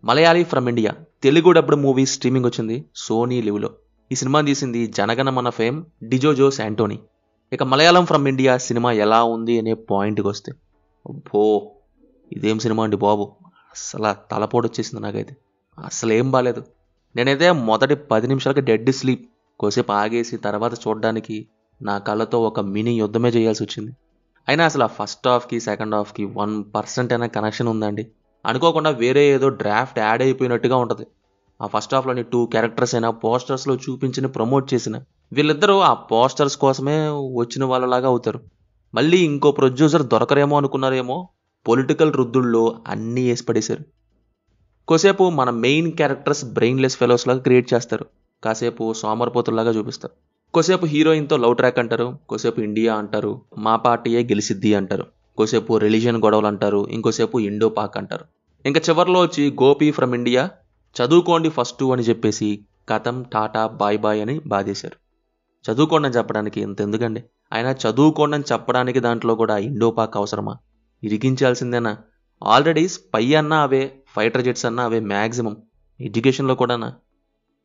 Malayali from India Telugu dubbed movie streaming వచ్చింది Sony లివ్లో. ఈ cinema తీసింది జనగణమన ఫేమ్ డిజో జోస్ యాంటోనీ. ఇక మలయాళం ఫ్రమ్ ఇండియా సినిమా ఎలా ఉంది అనే పాయింట్కి వస్తే, అబ్బో ఇదేం సినిమా అండి బాబు, అసలు తలపోటు వచ్చేసింది నాకైతే. అసలు ఏం బాలేదు. నేనైతే మొదటి 10 నిమిషాలకి డెడ్ స్లీప్. కోసేపు ఆగేసి తర్వాత చూడడానికి నా కళ్ళతో ఒక మినీ యుద్ధమే చేయాల్సి వచ్చింది. అయినా అసలు ఆ ఫస్ట్ హాఫ్కి సెకండ్ హాఫ్కి 1% అయినా కనెక్షన్ ఉందండి. అనుకోకుండా వేరే ఏదో డ్రాఫ్ట్ యాడ్ అయిపోయినట్టుగా ఉంటుంది. ఆ ఫస్ట్ హాఫ్లోని 2 క్యారెక్టర్స్ అయినా పోస్టర్స్లో చూపించిన ప్రమోట్ చేసిన వీళ్ళిద్దరూ ఆ పోస్టర్స్ కోసమే వచ్చిన వాళ్ళలాగా అవుతారు. మళ్ళీ ఇంకో ప్రొడ్యూసర్ దొరకరేమో అనుకున్నారేమో, పొలిటికల్ రుద్దుల్లో అన్నీ వేసి పడేశారు. కోసేపు మన మెయిన్ క్యారెక్టర్స్ బ్రెయిన్లెస్ ఫెలోస్ లాగా క్రియేట్ చేస్తారు, కాసేపు సోమరపోతుల్లాగా చూపిస్తారు. కోసేపు హీరోయిన్తో లవ్ ట్రాక్ అంటారు, కోసేపు ఇండియా అంటారు, మా పార్టీయే గెలిసిద్ది అంటారు, కోసేపు రిలీజియన్ గొడవలు అంటారు, ఇంకోసేపు ఇండో పాక్ అంటారు. ఇంకా చివరిలో వచ్చి గోపి ఫ్రమ్ ఇండియా చదువుకోండి ఫస్ట్ అని చెప్పేసి కథం టాటా బాయ్ బాయ్ అని బాధేశారు. చదువుకోండి అని చెప్పడానికి ఇంత ఎందుకండి? అయినా చదువుకోండి అని చెప్పడానికి దాంట్లో కూడా ఇండో పాక్ అవసరమా? ఇరికించాల్సిందేనా? ఆల్రెడీ స్పై అన్నా అవే, ఫైటర్ జెట్స్ అన్నా అవే, మ్యాక్సిమం ఎడ్యుకేషన్లో కూడానా?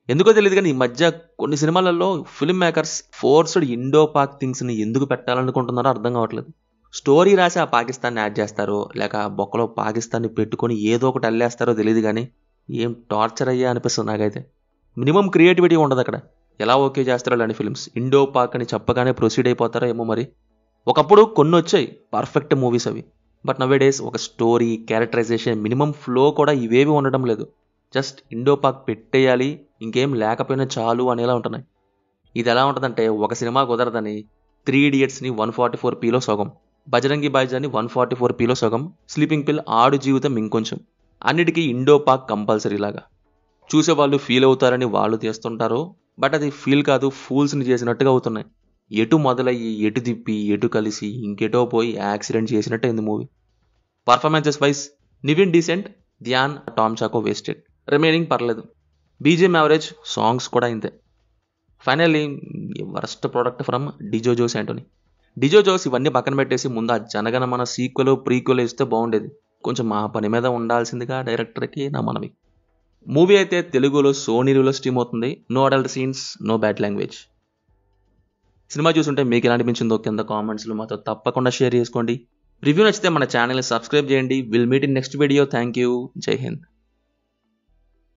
ఎందుకో తెలియదు కానీ ఈ మధ్య కొన్ని సినిమాలలో film makers forced Indo Pak థింగ్స్ని ఎందుకు పెట్టాలనుకుంటున్నారో అర్థం కావట్లేదు. స్టోరీ రాసి ఆ పాకిస్తాన్ని యాడ్ చేస్తారో, లేక బొక్కలో పాకిస్తాన్ని పెట్టుకొని ఏదో ఒకటి అల్లేస్తారో తెలియదు కానీ ఏం టార్చర్ అయ్యా అనిపిస్తుంది నాకైతే. మినిమం క్రియేటివిటీ ఉండదు అక్కడ. ఎలా ఓకే చేస్తారో అలాంటి ఫిల్మ్స్ ఇండో పాక్ అని చెప్పగానే ప్రొసీడ్ అయిపోతారో ఏమో మరి. ఒకప్పుడు కొన్ని వచ్చాయి పర్ఫెక్ట్ మూవీస్ అవి, బట్ నవే డేస్ ఒక స్టోరీ, క్యారెక్టరైజేషన్, మినిమం ఫ్లో కూడా ఇవేవి ఉండడం లేదు. జస్ట్ ఇండో పాక్ పెట్టేయాలి, ఇంకేం లేకపోయినా చాలు అనేలా ఉంటున్నాయి. ఇది ఎలా ఉంటుందంటే, ఒక సినిమా కుదరదని 3 Idiotsని 144pలో సగం, బజరంగి భాయ్జాన్ని 144pలో సగం, స్లీపింగ్ పిల్ ఆడు జీవితం ఇంకొంచెం, అన్నిటికీ ఇండో పాక్ కంపల్సరీ లాగా. చూసేవాళ్ళు ఫీల్ అవుతారని వాళ్ళు తీస్తుంటారు, బట్ అది ఫీల్ కాదు, ఫూల్స్ని చేసినట్టుగా అవుతున్నాయి. ఎటు మొదలయ్యి ఎటు తిప్పి ఎటు కలిసి ఇంకెటో పోయి యాక్సిడెంట్ చేసినట్టు అయింది movie. Performances wise Nivin decent, Dhyan, Tom Chacko wasted, remaining పర్లేదు. బీజిఎం యావరేజ్, సాంగ్స్ కూడా ఇంతే. Finally worst product from Dijo Jose Antony. Dijo Jose ఇవన్నీ పక్కన పెట్టేసి ముందు ఆ జనగణమన సీక్వెల్ ప్రీక్వెల్ ఇస్తే బాగుండేది. కొంచెం ఆ పని మీద ఉండాల్సిందిగా డైరెక్టర్కి నా మనవి. మూవీ అయితే తెలుగులో సోనీలో స్ట్రీమ్ అవుతుంది. No adult scenes, no bad language. సినిమా చూస్తుంటే మీకు ఎలా అనిపించిందో కింద కామెంట్స్లో మాతో తప్పకుండా షేర్ చేసుకోండి. రివ్యూ నచ్చితే మన ఛానల్ని సబ్స్క్రైబ్ చేయండి. Will meet in next video. Thank you. జై హింద్.